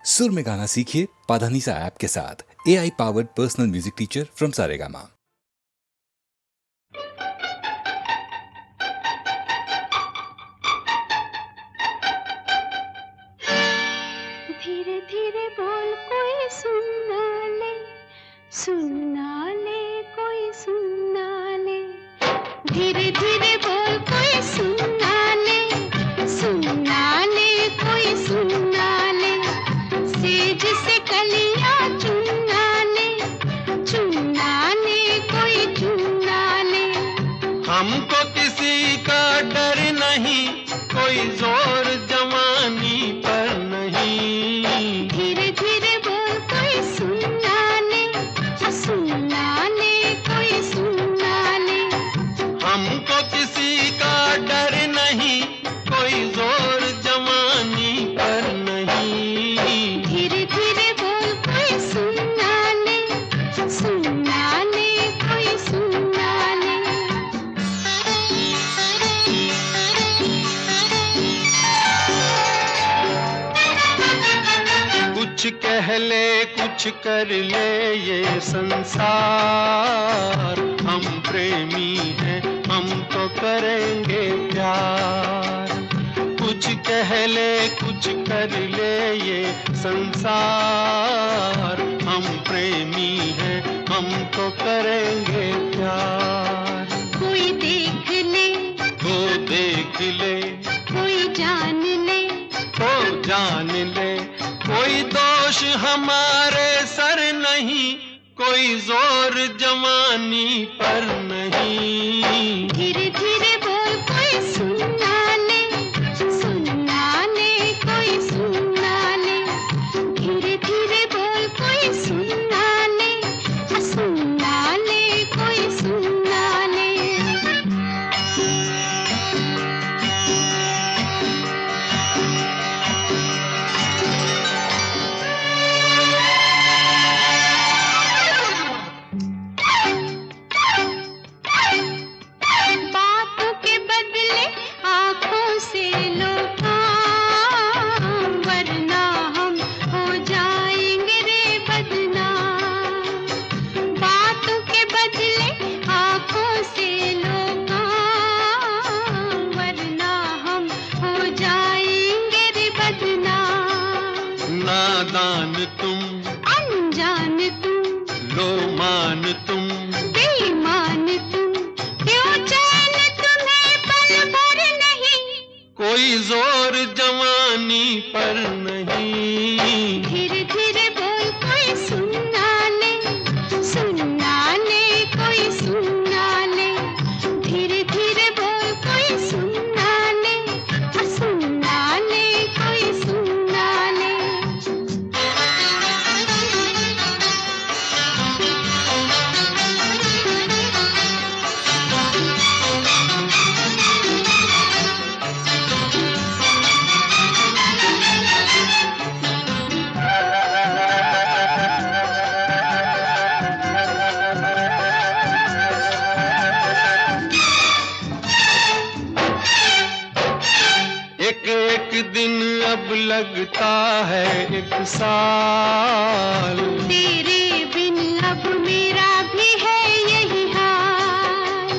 सुर में गाना सीखिए पाधानीसा ऐप के साथ। AI powered personal music teacher from Saregama. धीरे धीरे बोल कोई सुनना ले कोई सुनना ले। धीरे धीरे बोल कोई सुनना ले कोई सुनना ले। सेज से कलियां चुनना ले कोई चुनना ले। हमको किसी का डर नहीं, कोई जोर जवानी पर नहीं। धीरे धीरे बोल कोई सुनना ले कोई सुनना ले। हमको किसी का डर नहीं, कोई जोर जवानी पर नहीं। धीरे धीरे बोल कोई सुनना ले कोई सुनना ले। कुछ कह ले कुछ कर ले ये संसार, हम प्रेमी हैं हम तो करेंगे प्यार। कुछ कह ले कुछ कर ले ये संसार, हम प्रेमी हैं हम तो करेंगे प्यार। कोई देख ले वो देख ले, कोई जान ले वो जान ले। कोई दोष हमारे सर नहीं, कोई जोर जवानी पर नहीं। धीरे धीरे बोल कोई सुनना ले कोई सुनना ले। धीरे धीरे बोल कोई सुनना ले कोई सुनना ले। बातों के बदले आँखों से लो काम, वरना हम हो जाएंगे रे बदनाम। बातों के बदले आँखों से लो काम, वरना हम हो जाएंगे रे बदनाम। नादान तुम, अनजान तुम, लो मान तुम, बेईमान तुम, क्यों चैन तुम्हें पल भर नहीं। कोई जोर जवानी पर नहीं। धीरे धीरे बोल कोई सुनना ले कोई सुनना ले। धीरे धीरे बोल कोई सुनना ले कोई सुनना ले। एक एक दिन अब लगता है एक साल। तेरे बिन अब मेरा भी है यही हाल।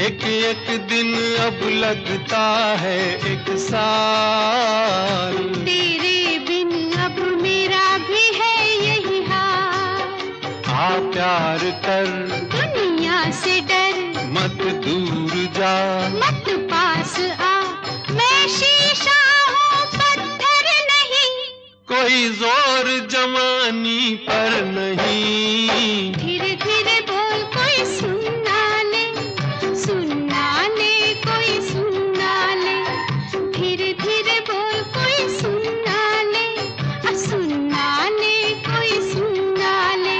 एक एक दिन अब लगता है एक साल। तेरे बिन अब मेरा भी है यही हाल। आ प्यार कर दुनिया से डर, मत दूर जा, मत पास आ, मैं शीशा हूँ पत्थर नहीं। कोई जोर जवानी पर नहीं। धीरे धीरे बोल कोई सुनना ले कोई सुनना ले। धीरे धीरे बोल कोई सुनना ले कोई सुनना ले।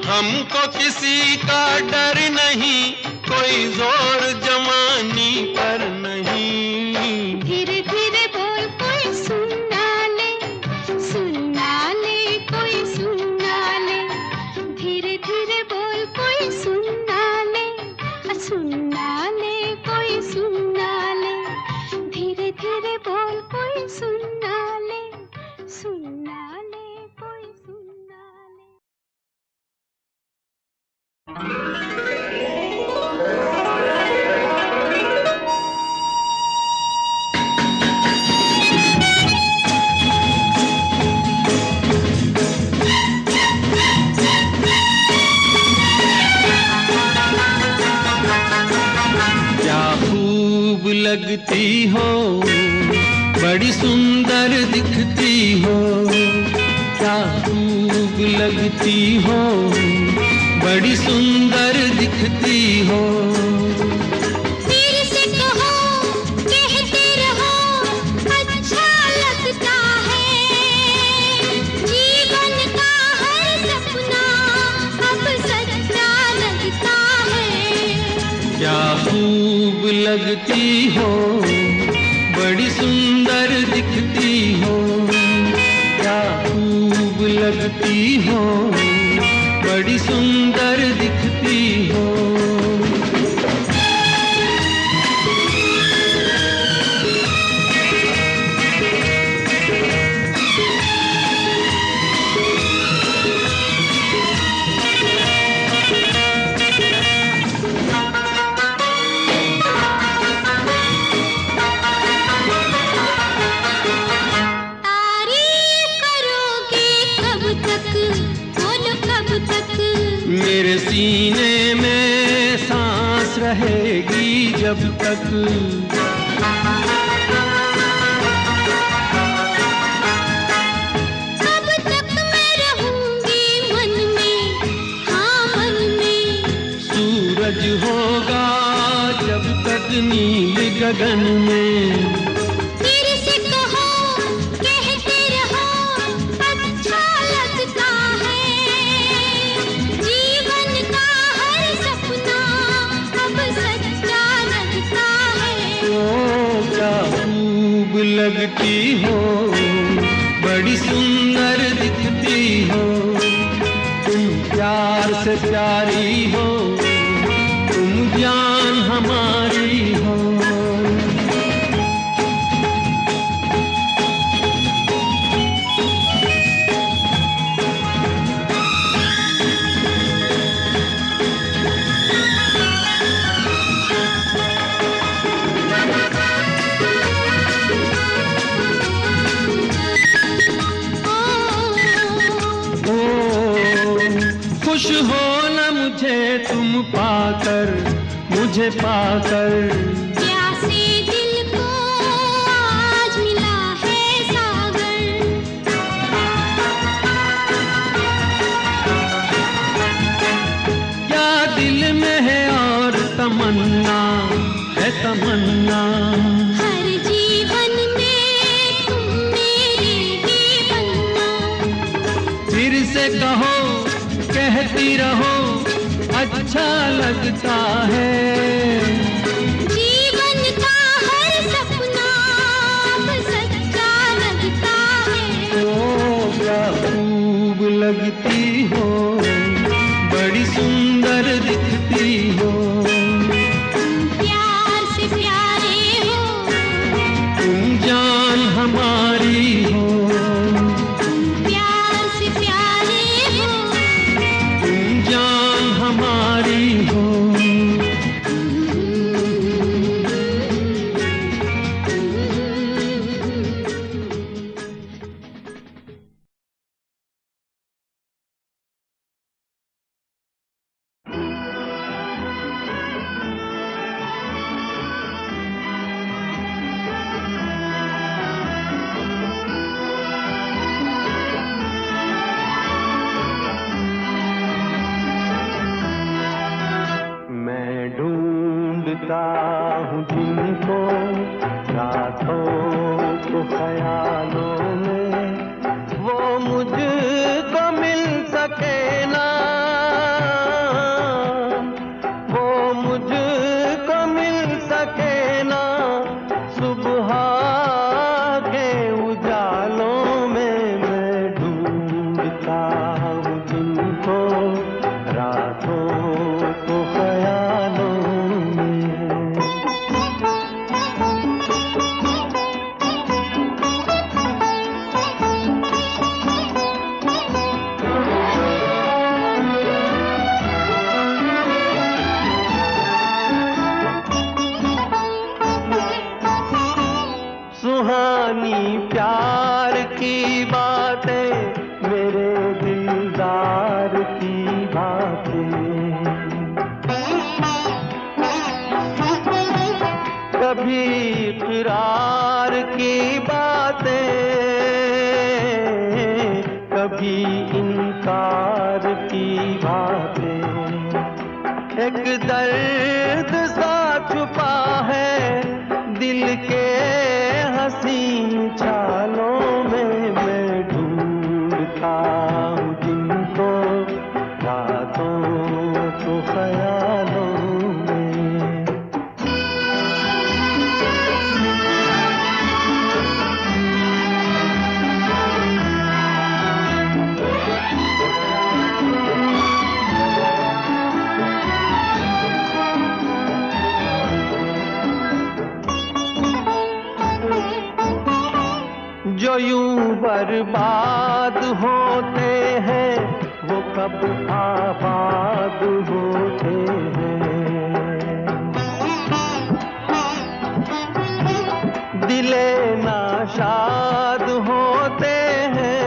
हमको किसी का डर नहीं, कोई जोर जवानी पर नहीं। धीरे धीरे बोल कोई सुनना ले कोई सुनना ले। धीरे धीरे बोल कोई सुनना ले कोई सुनना ले। धीरे धीरे बोल कोई सुनना ले लगती हो, बड़ी सुंदर दिखती हो। फिर से कहो, कहते रहो, अच्छा लगता है। जीवन का हर सपना अब सच्चा लगता है। क्या खूब लगती हो, बड़ी सुंदर दिखती हो। क्या खूब लगती हो, बड़ी सुंदर दिखती हो। तारीफ करोगे कब तक, बोलो कब तक। मेरे सीने में सांस रहेगी जब तक। कब तक मैं रहूंगी मन में, हाँ मन में। सूरज होगा जब तक नील गगन में। फिर से कहो, कहते रहो, अच्छा लगता है। जीवन का हर सपना अब सच्चा लगता है। ओ क्या खूब लगती हो, बड़ी सुंदर दिखती हो। तुम प्यार से प्यारी हो, तुम जान हमारी हो। ओ, खुश हो न मुझे तुम पाकर, मुझे पाकर। प्यासे दिल को आज मिला है सागर। क्या दिल में है और तमन्ना, है तमन्ना। हर जीवन में तुम मेरे ही बनना। फिर से कहो, कहती रहो, अच्छा लगता है। जीवन का हर सपना अब सच्चा लगता है। ओ क्या खूब लगती हो, बड़ी सुंदर दिखती हो। प्यार से प्यारे हो, तुम जान हमारी हो। प्यार से प्यारे हो। तुम जान हमारी हो। मैं ढूंढता हूँ जिनको, रातों को ख्यालों में, वो मुझको मिल सके ना, वो मुझको मिल सके ना। सुबह के उजालों में मैं ढूंढता हूँ जिनको, रातों को ख्यालों में। सुहानी प्यार की बातें, मेरे दिलदार की बातें। कभी इकरार की बातें, कभी इनकार एक दर्द सा छुपा है दिल के हंसी चालों में। मैं ढूंढता हूँ जिनको रातों को ख्यालों में। जो यूं बर्बाद होते हैं वो कब आबाद होते हैं। दिले नाशाद होते हैं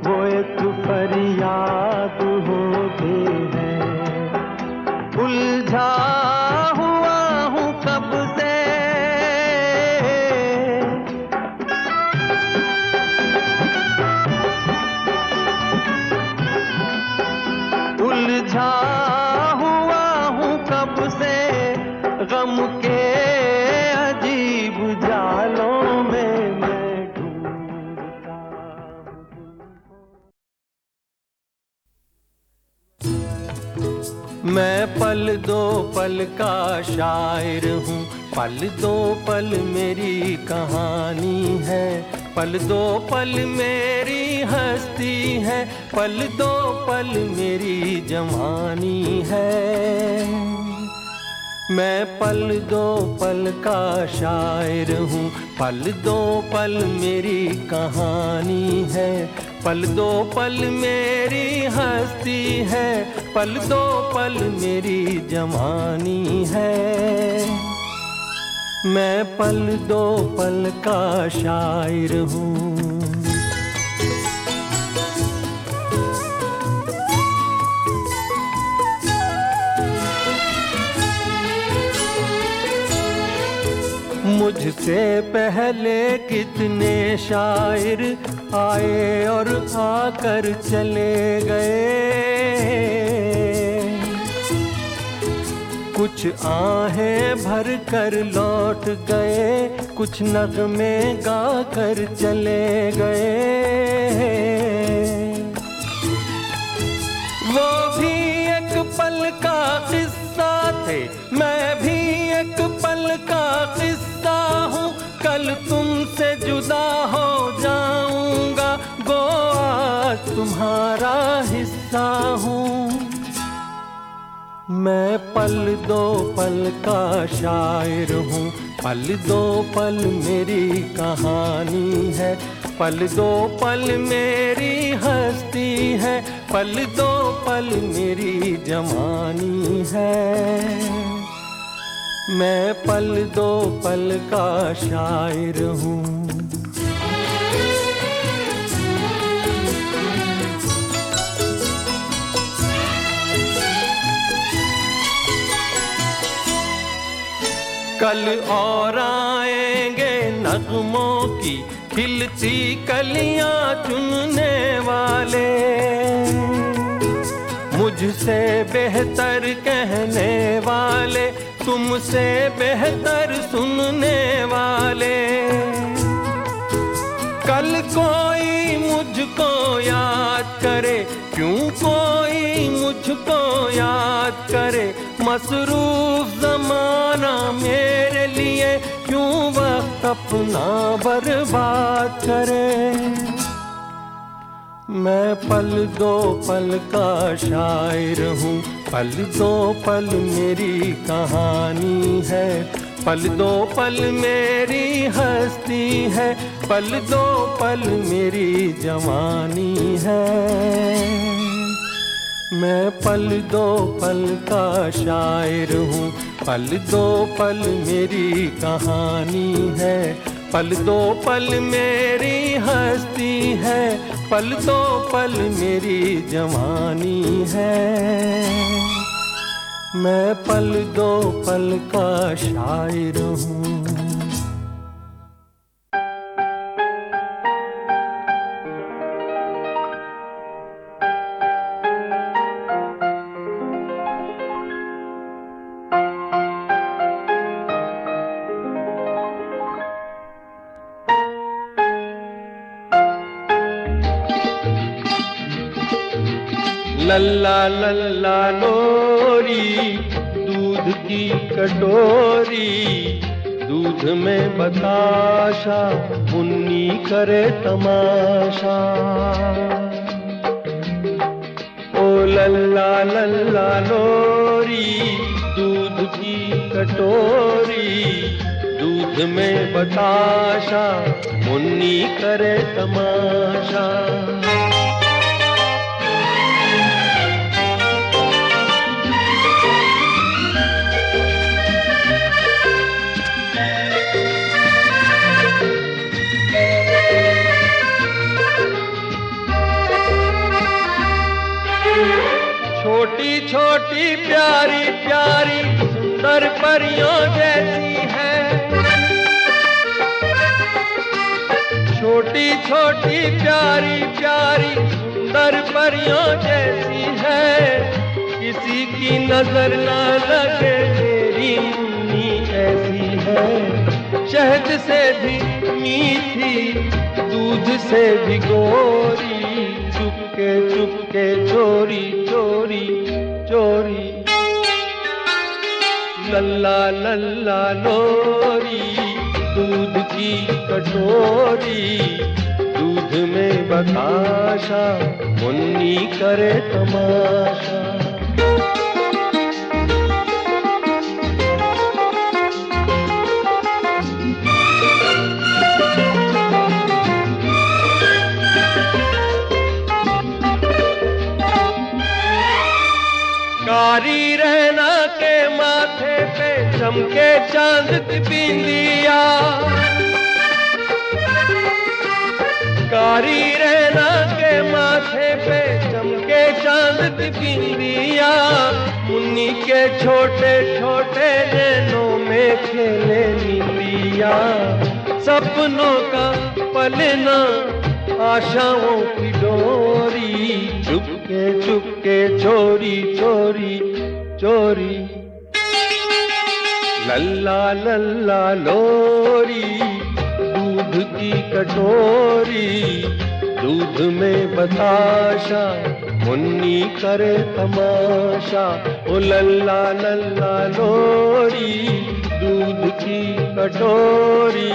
वो एक फरियाद होते हैं। उलझा हुआ हूँ कब से उलझा हुआ हूँ कब से गम के अजीब जालों में। मैं ढूंढता हूँ तुमको। मैं पल दो पल का शायर हूँ, पल दो पल मेरी कहानी है। पल दो पल मेरी हस्ती है, पल दो पल मेरी जवानी है। मैं पल दो पल का शायर हूँ, पल दो पल मेरी कहानी है। पल दो पल मेरी हस्ती है, पल दो पल मेरी जवानी है। मैं पल दो पल का शायर हूँ। मुझसे पहले कितने शायर आए और आकर चले गए। कुछ आहें भर कर लौट गए, कुछ नगमे गा कर चले गए। वो भी एक पल का किस्सा थे, मैं भी एक पल का किस्सा हूँ। कल तुमसे जुदा हो जाऊंगा, गो आज तुम्हारा हिस्सा हूँ। मैं पल दो पल का शायर हूँ, पल दो पल मेरी कहानी है। पल दो पल मेरी हस्ती है, पल दो पल मेरी जवानी है। मैं पल दो पल का शायर हूँ। कल और आएंगे नगमों की खिलती कलियां चुनने वाले, मुझसे बेहतर कहने वाले, तुमसे बेहतर सुनने वाले। कल कोई मुझको याद करे, क्यों कोई मुझको याद करे। मसरूफ ज़माना मेरे लिए क्यों वक्त अपना बर्बाद करे। मैं पल दो पल का शायर हूँ, पल दो पल मेरी कहानी है। पल दो पल मेरी हस्ती है, पल दो पल मेरी जवानी है। मैं पल दो पल का शायर हूँ, पल दो पल मेरी कहानी है। पल दो पल मेरी हस्ती है, पल दो पल मेरी जवानी है। मैं पल दो पल का शायर हूँ। लल्ला लल्ला लोरी दूध की कटोरी, दूध में बताशा मुन्नी करे तमाशा। ओ लल्ला लल्ला लोरी दूध की कटोरी, दूध में बताशा मुन्नी करे तमाशा। छोटी छोटी प्यारी प्यारी सुंदर परियों जैसी है, छोटी छोटी प्यारी प्यारी सुंदर परियों जैसी है। किसी की नजर न लगे मेरी मुन्नी ऐसी है, शहद से भी मीठी दूध से भी गोरी, चुपके चुपके चोरी चोरी चोरी। लल्ला लल्ला लोरी दूध की कटोरी, दूध में बताशा मुन्नी करे तमाशा। कारी रहना के माथे पे चमके चांद की बिंदिया, कारी रहना के माथे पे चमके चांद की बिंदिया। मुन्नी के छोटे छोटे नैनों में खेले नीलिया, सपनों का पलना आशाओं की डोरी, चुपके चुपके चोरी चोरी चोरी। लल्ला लल्ला लोरी दूध की कटोरी, दूध में बताशा मुन्नी करे तमाशा। ओ लल्ला लल्ला लोरी दूध की कटोरी।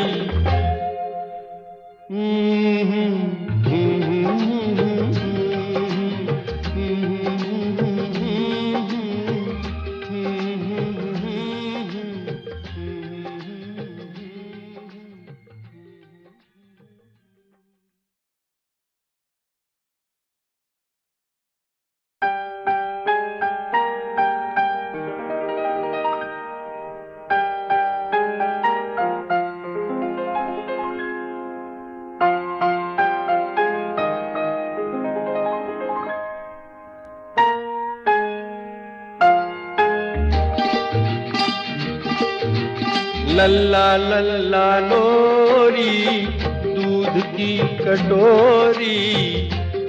लल्ला लल्ला लोरी दूध की कटोरी,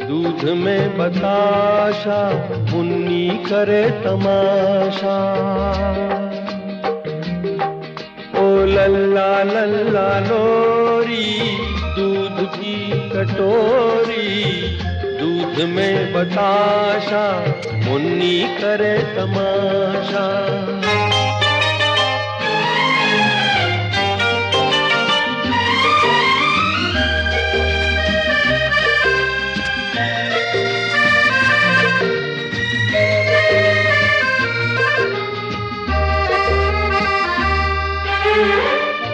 दूध में बताशा मुन्नी करे तमाशा। ओ लल्ला लल्ला लोरी दूध की कटोरी, दूध में बताशा मुन्नी करे तमाशा।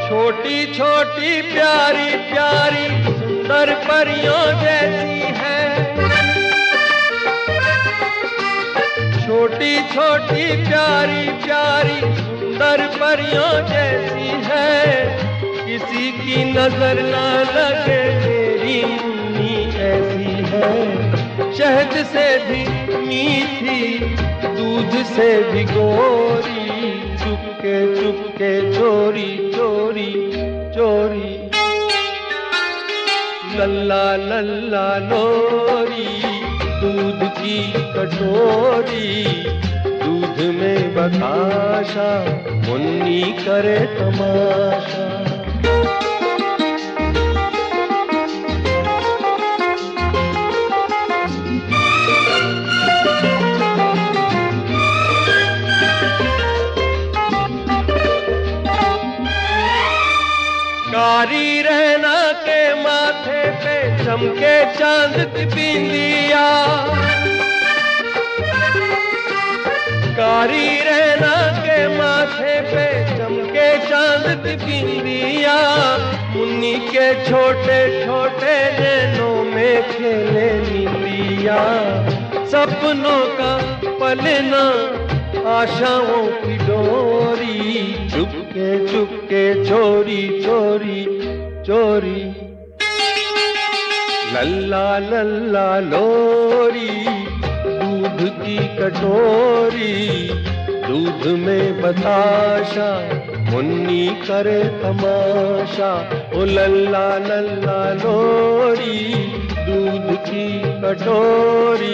छोटी छोटी प्यारी प्यारी सुंदर परियों जैसी है, छोटी छोटी प्यारी प्यारी सुंदर परियों जैसी है। किसी की नजर न लगे मेरी मुन्नी ऐसी है, शहद से भी मीठी दूध से भी गोरी, चुपके चुपके चोरी चोरी चोरी। लल्ला लल्ला लोरी दूध की कटोरी, दूध में बताशा मुन्नी करे तमाशा। कारी रहना के माथे पे चमके चांद की बिंदिया, कारी रहना के माथे पे चमके चांद की बिंदिया, मुन्नी के छोटे छोटे नैनों में खेले निंदिया, सपनों का पलना आशाओं की डोरी, चुपके चुपके चोरी चोरी चोरी, लल्ला लल्ला लोरी, दूध की कटोरी, दूध में बताशा, मुन्नी करे तमाशा, ओ लल्ला लल्ला लोरी, दूध की कटोरी।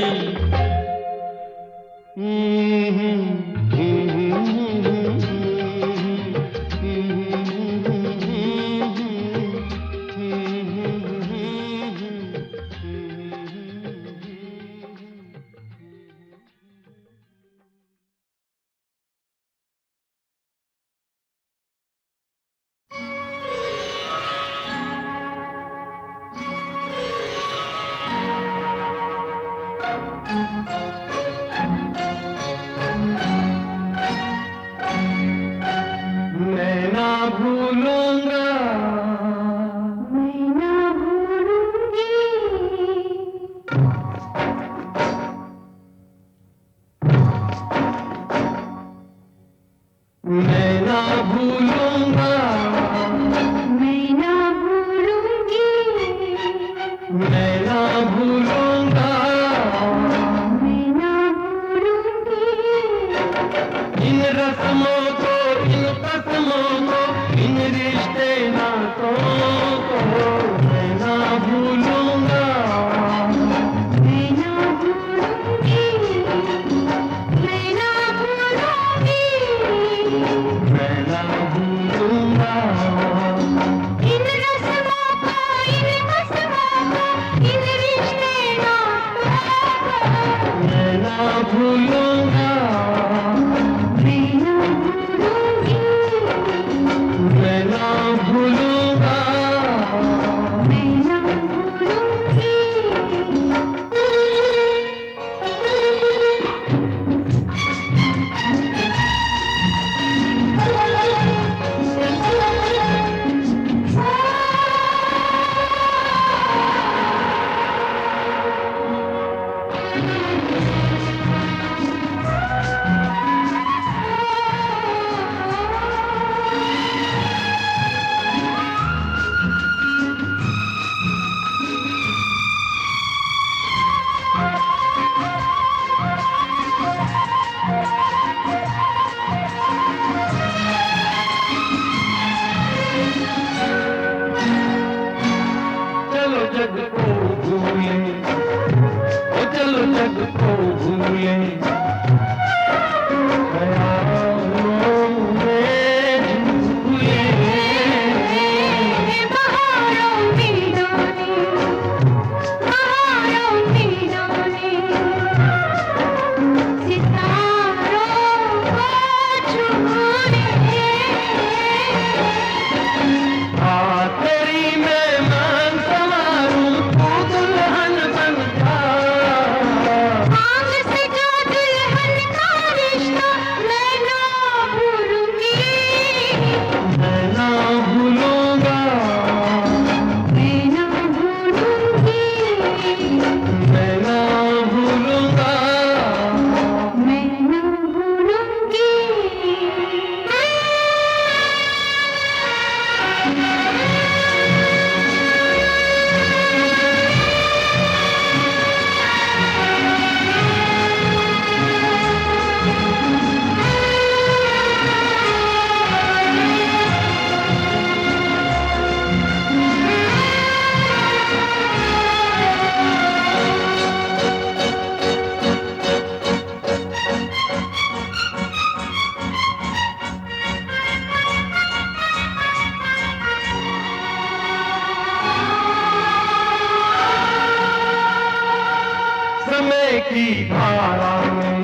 की धारा में,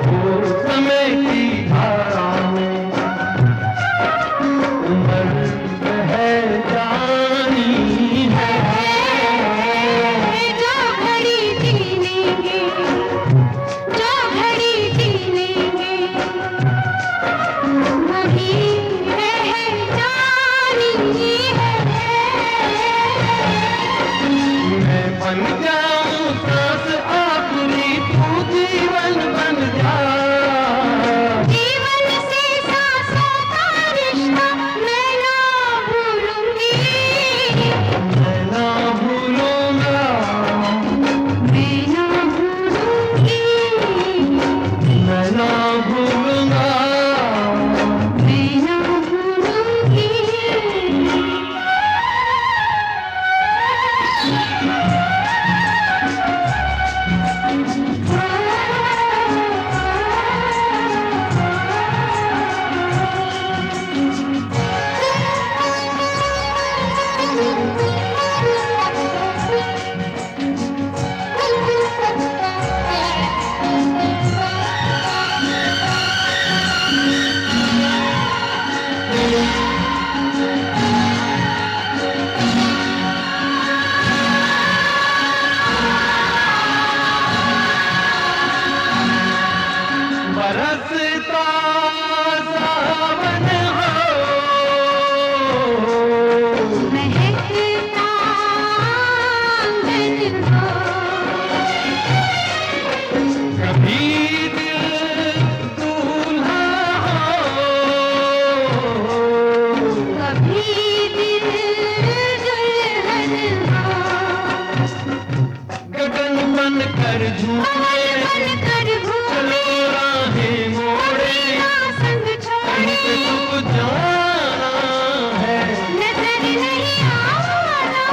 वो समय की धारा में उम्र है जान बन जाऊं सांस आखिरी, तू जीवन बन जा। जीवन से सांसों का रिश्ता मैं ना भूलूंगी, मैं ना भूलूंगा, मैं ना भूलूंगी, मैं ना भूलूंगा। मैं ना भूलूंगी। बरसता सावन हो, महकता आंगन हो, कभी दिल दूल्हा हो, कभी दिल दुल्हन हो, गगन बन कर झूमे, पवन बनकर घूमे, चलो राहें मोड़े, ना संग कहीं पे छोड़े, तू जाना है, नजर नहीं आना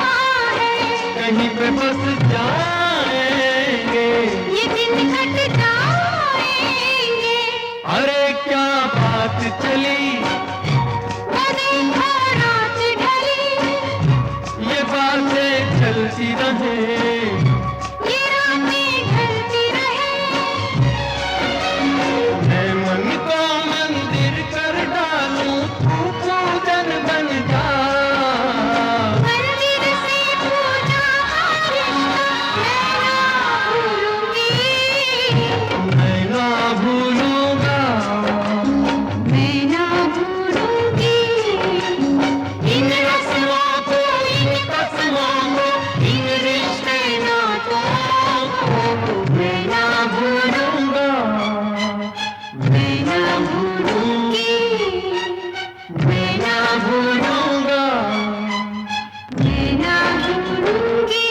है, कहीं पे बस जाएंगे। ये दिन कट जाएंगे। अरे क्या बात चली, वो देखो रात ढली, ये बातें चलती रहे, ये रातें ढलती रहे, मैं मन को मंदिर कर डालूं, तू पूजन बन जा। मंदिर से पूजा का रिश्ता मैं ना भूलूंगी, मैं ना भूलूंगा, मैं ना भूलूंगी। इन रस्मों को, इन कसमों को, इन रिश्ते नातों को मैं ना भूलूंगी, मैं ना भूलूंगी, मैं ना भूलूंगा, मैं ना भूलूंगी।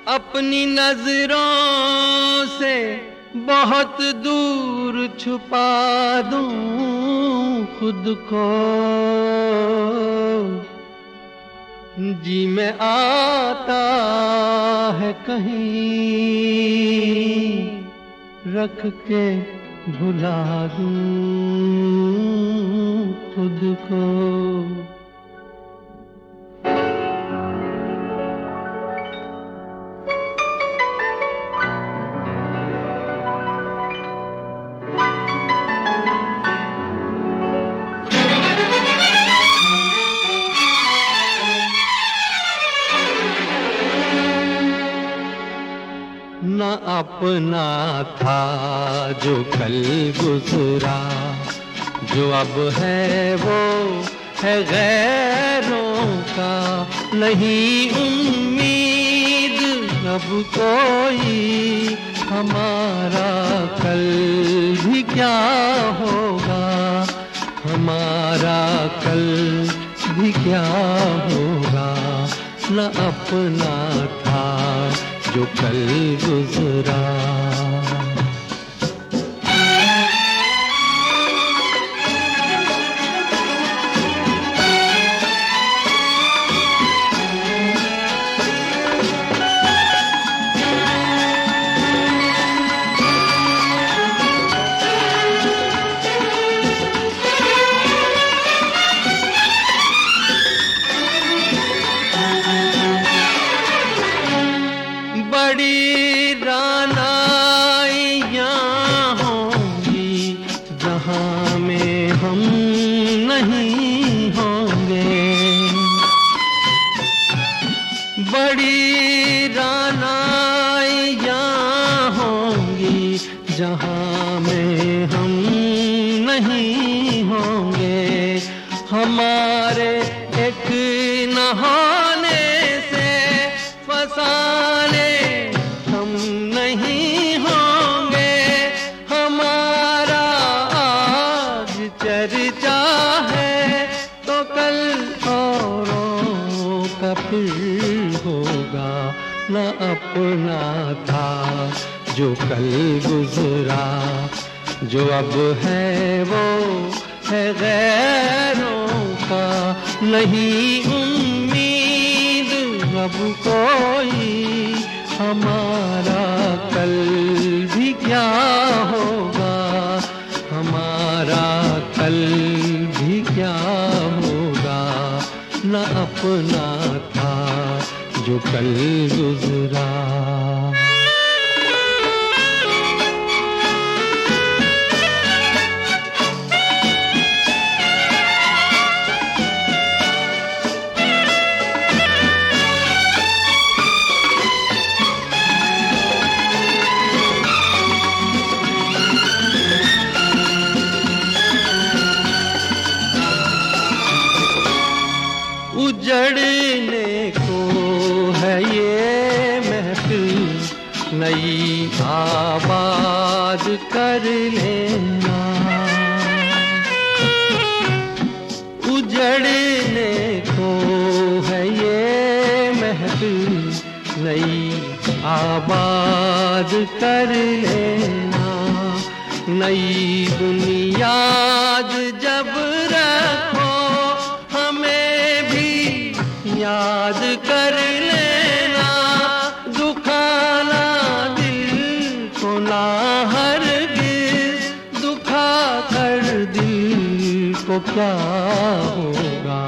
अपनी नजरों से बहुत दूर छुपा दूं खुद को, जी में आता है कहीं रख के भुला दूं खुद को। न अपना था जो कल गुजरा, जो अब है वो है गैरों का। नहीं उम्मीद अब कोई, हमारा कल भी क्या होगा, हमारा कल भी क्या होगा। न अपना था जो कल गुजरा। हम नहीं होंगे। बड़ी रानाइयाँ होंगी जहाँ में हम नहीं होंगे। हमारे एक नहाने से फसाने हम नहीं होंगे। हमारा आज चर्चा है तो कल औरों का फिर होगा। न अपना था जो कल गुजरा, जो अब है वो है गैरों का। नहीं उम्मीद अब कोई, हमारा कल भी क्या होगा। हमारा कल भी क्या होगा। न अपना था जो कल गुजरा। उजड़ने को है ये महफिल, नई आबाद कर लेना। उजड़ने को है ये महफिल, नई आबाद कर लेना। नई बुनियाद जब रखो याद कर लेना। दुखाना दिल को ना हरगिज़, दुखा कर दिल को क्या होगा।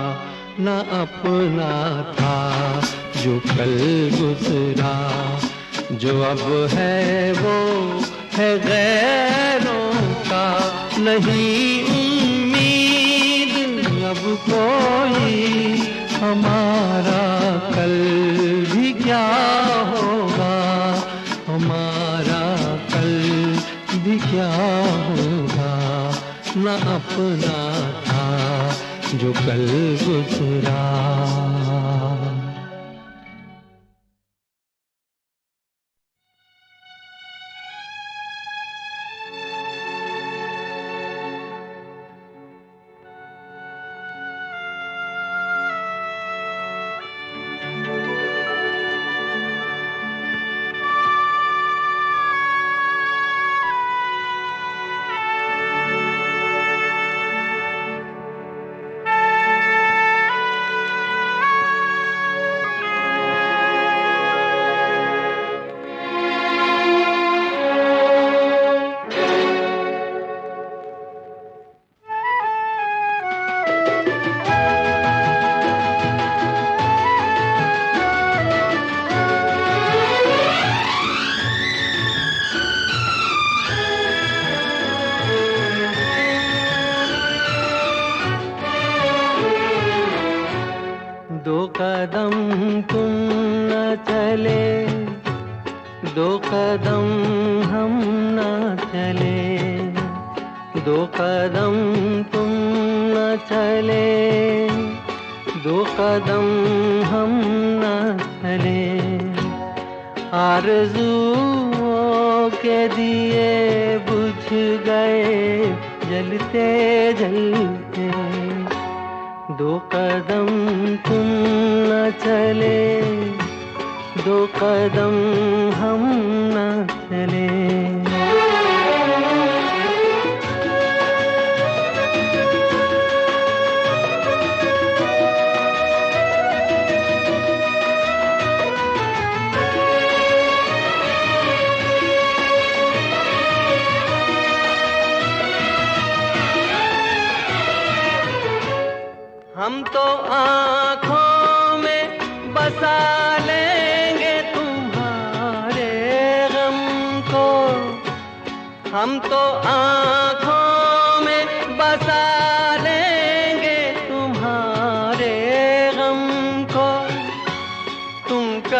न अपना था जो कल गुजरा, जो अब है वो है गैरों का। नहीं उम्मीद अब कोई, हमारा कल भी क्या होगा। हमारा कल भी क्या होगा। न अपना था जो कल गुजरा। दो कदम तुम न चले, दो कदम हम न चले। दो कदम तुम न चले, दो कदम हम न चले। आरज़ुओं के दिए बुझ गए जलते जलते। दो कदम तुम न चले, दो कदम हम न चले। हम तो आँखों में बसा लेंगे तुम्हारे गम को। हम तो आँखों में बसा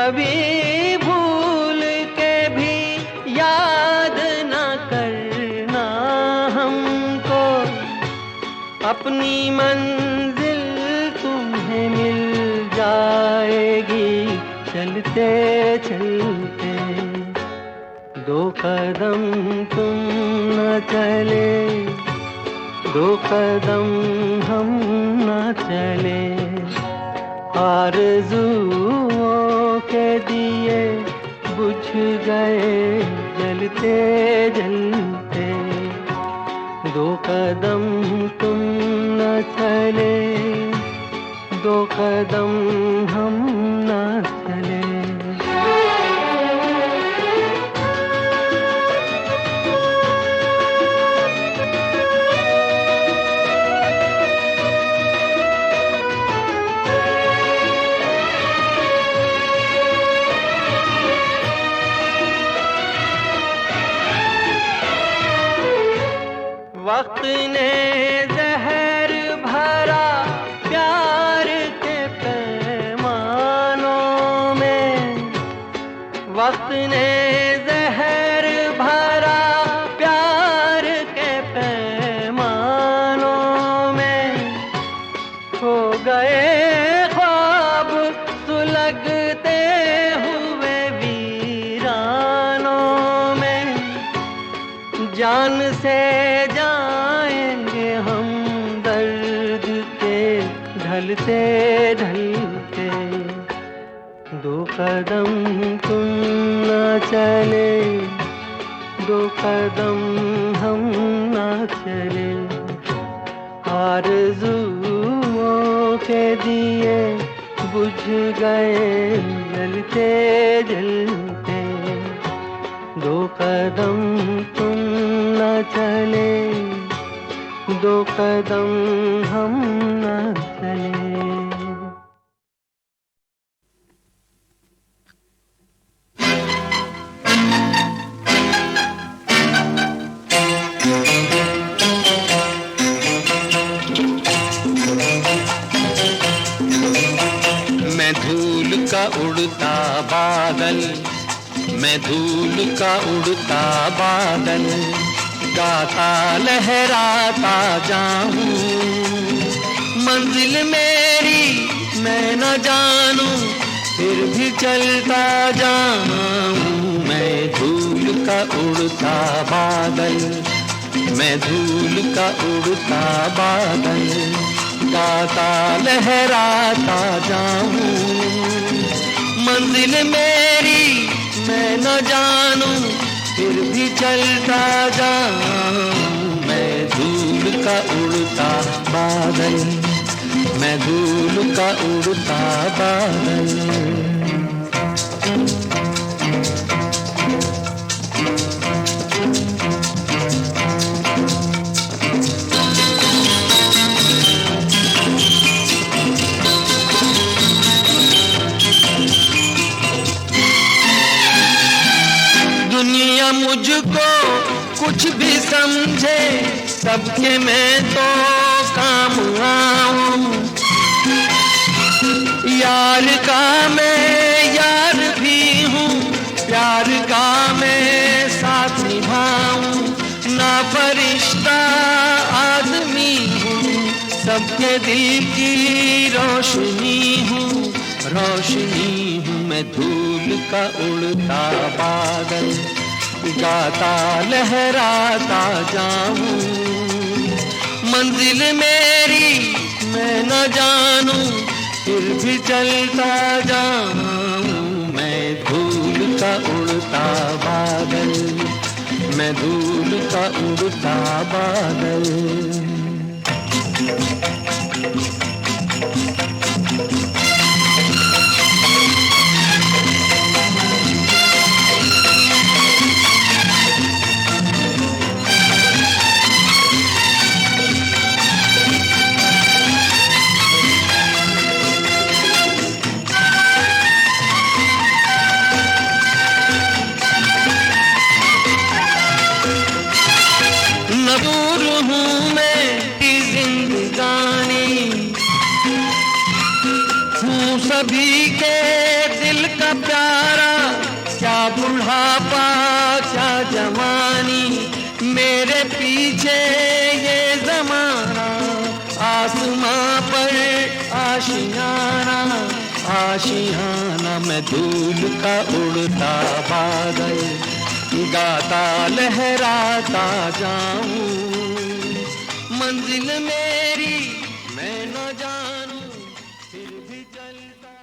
कभी भूल के भी याद न करना हमको, अपनी मंजिल तुम्हें मिल जाएगी चलते चलते। दो कदम तुम न चले, दो कदम हम न चले, आरज़ुओं के दिए बुझ गए जलते जलते। दो कदम तुम न चले, दो कदम हम न चले। वक्त ने जहर भरा प्यार के पैमानों में, वक्त ने जहर भरा प्यार के पैमानों में। खो गए ख्वाब सुलगते हुए वीरानों में, जान से ढलते ढलते। दो कदम तुम न चले, दो कदम हम न चले, आरज़ुओं के दिए बुझ गए जलते जलते। दो कदम तुम न चले, दो कदम हम न चले। मैं धूल का उड़ता बादल, मैं धूल का उड़ता बादल, गाता लहराता जाऊं। मंजिल मेरी मैं न जानूं, फिर भी चलता जाऊं। मैं धूल का उड़ता बादल, मैं धूल का उड़ता बादल, गाता लहराता जाऊं। मंजिल मेरी मैं न जानूं, फिर भी चलता जाऊं। मैं धूल का उड़ता बादल, मैं धूल का उड़ता बादल। दुनिया मुझको कुछ भी समझे, सबके मैं तो काम आऊं। यार का मैं यार भी हूँ, प्यार का मैं साथ निभाऊं। ना फरिश्ता आदमी हूँ, सबके दिल की रोशनी हूँ, रोशनी हूँ। मैं धूल का उड़ता बादल, गाता लहराता जाऊं। मंजिल मेरी मैं न जानूं, फिर भी चलता जाऊं। मैं धूल का उड़ता बादल, मैं धूल का उड़ता बादल। दूर हूँ मैं की जिंदगानी, हूँ सभी के दिल का प्यार। आसमां पर आशियाना, आशियाना में धूल का उड़ता बादल, गाता लहराता जाऊं, मंजिल मेरी मैं न जानूं, फिर भी चलता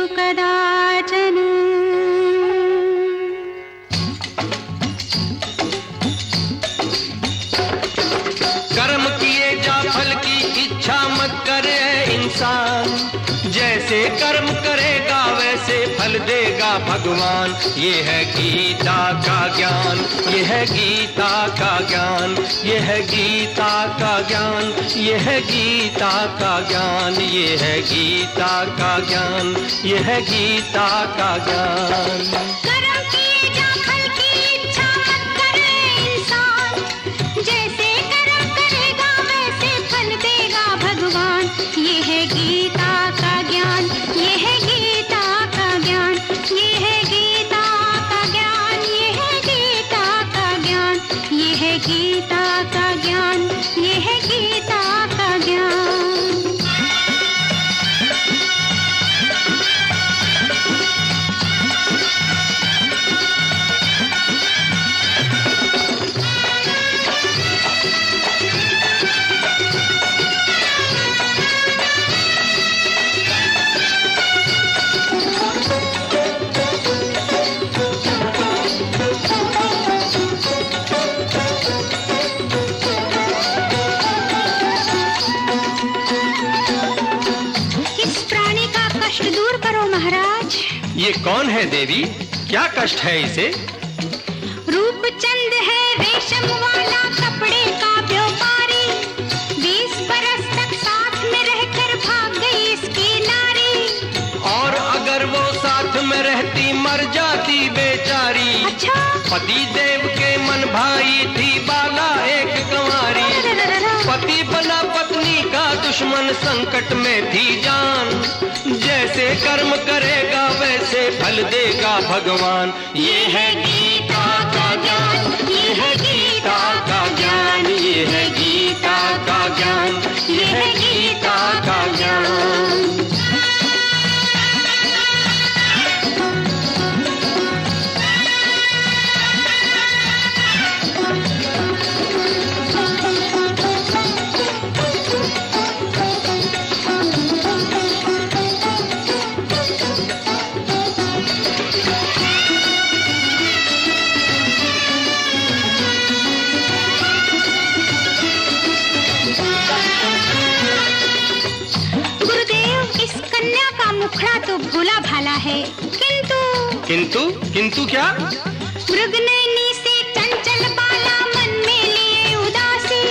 कदाचन। कर्म किए जा फल की इच्छा मत करे इंसान, जैसे कर्म करेगा वैसे फल देगा भगवान। ये है गीता का ज्ञान, ये है गीता का ज्ञान, ये है गीता का ज्ञान, ये है गीता का ज्ञान, ये है गीता का ज्ञान, ये है गीता का ज्ञान। ये कौन है देवी, क्या कष्ट है इसे? रूपचंद है रेशम वाला कपड़े का व्यापारी, 20 बरस तक साथ में रहकर भाग गई इसकी नारी। और अगर वो साथ में रहती मर जाती बेचारी। अच्छा? पति देव के मन भाई थी बाला एक कंवारी, पति बना पत्नी का दुश्मन संकट में थी जान। जैसे कर्म करेगा वैसे फल देगा भगवान। ये है गीता का ज्ञान, ये है गीता का ज्ञान, ये है गीता का ज्ञान, ये है गीता का ज्ञान। मुखड़ा तो भोला भाला है, किंतु क्या? मृगनयनी से चंचल बाला, मन में लिए उदासी,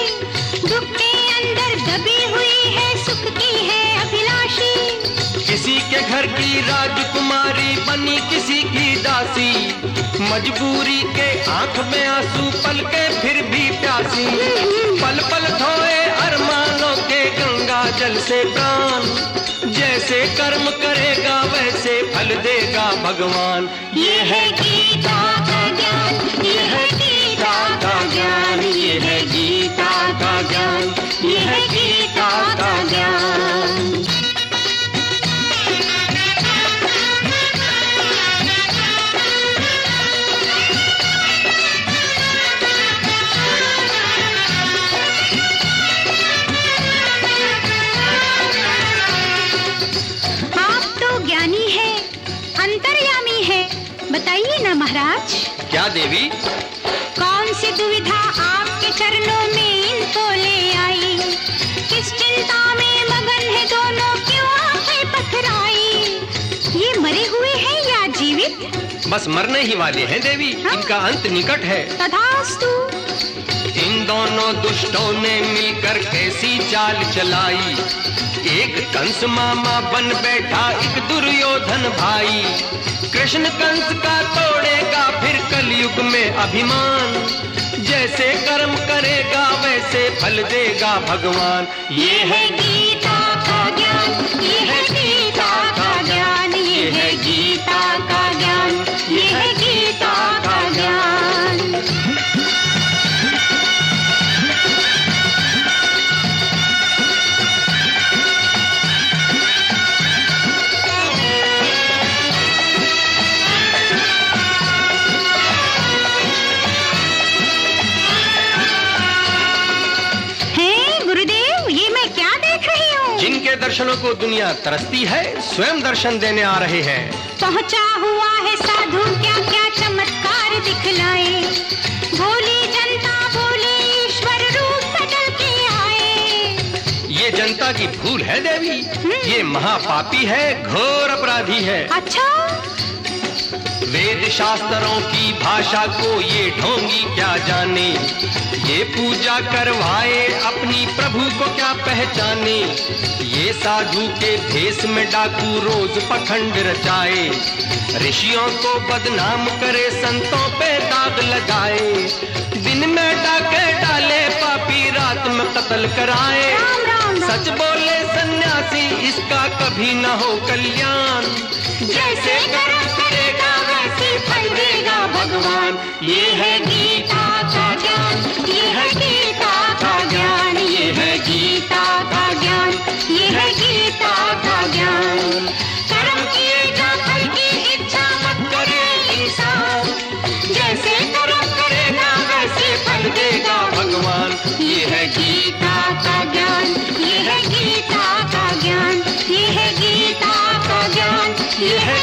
दुख के अंदर दबी हुई है, सुख की है अभिलाषी। किसी के घर की राजकुमारी बनी किसी की दासी, मजबूरी के आंख में आंसू पल के फिर भी प्यासी। पल पल धोए अरमानों के गंगा जल से प्राण, जैसे कर्म करेगा वैसे फल देगा भगवान। ये है गीता का ज्ञान, ये है गीता का ज्ञान, ये है गीता का ज्ञान, ये है गीता का ज्ञान। बताइए ना महाराज। क्या देवी? कौन सी दुविधा आपके चरणों में इनको ले आई, किस चिंता में मगन है दोनों, क्यों आंखें पथराई? ये मरे हुए हैं या जीवित? बस मरने ही वाले हैं देवी। हाँ? इनका अंत निकट है। तथास्तु। इन दोनों दुष्टों ने मिलकर कैसी चाल चलाई, एक कंस मामा बन बैठा एक दुर्योधन भाई, कृष्ण कंस का तोड़ेगा फिर कलयुग में अभिमान, जैसे कर्म करेगा वैसे फल देगा भगवान। ये है गीता का ज्ञान, ये है गीता का ज्ञान, ये है गीता का ज्ञान, ये है गीता का ज्ञान। जिनके दर्शनों को दुनिया तरसती है स्वयं दर्शन देने आ रहे हैं। पहुंचा हुआ है साधु क्या क्या चमत्कार दिखलाए, भोली जनता बोले ईश्वर रूप बदल के आए। ये जनता की भूल है देवी, ये महापापी है, घोर अपराधी है। अच्छा, वेद शास्त्रों की भाषा को ये ढोंगी क्या जाने, ये पूजा करवाए अपनी प्रभु को क्या पहचाने, ये साधु के भेष में डाकू रोज पखंड रचाए, ऋषियों को बदनाम करे संतों पे दाग लगाए, दिन में डाके डाले पापी रात में कत्ल कराए। सच बोले सन्यासी इसका कभी न हो कल्याण, जैसे कर्म करेगा वैसे फल देगा भगवान। ये है गीता का ज्ञान, ये है गीता का ज्ञान, ये है गीता का ज्ञान, ये है गीता का ज्ञान। कर्म किएगा फल की इच्छा मत करे इंसान, जैसे कर्म करेगा वैसे फल देगा भगवान। ये है गीता का ज्ञान, ये है गीता का ज्ञान, ये है गीता का ज्ञान, ये है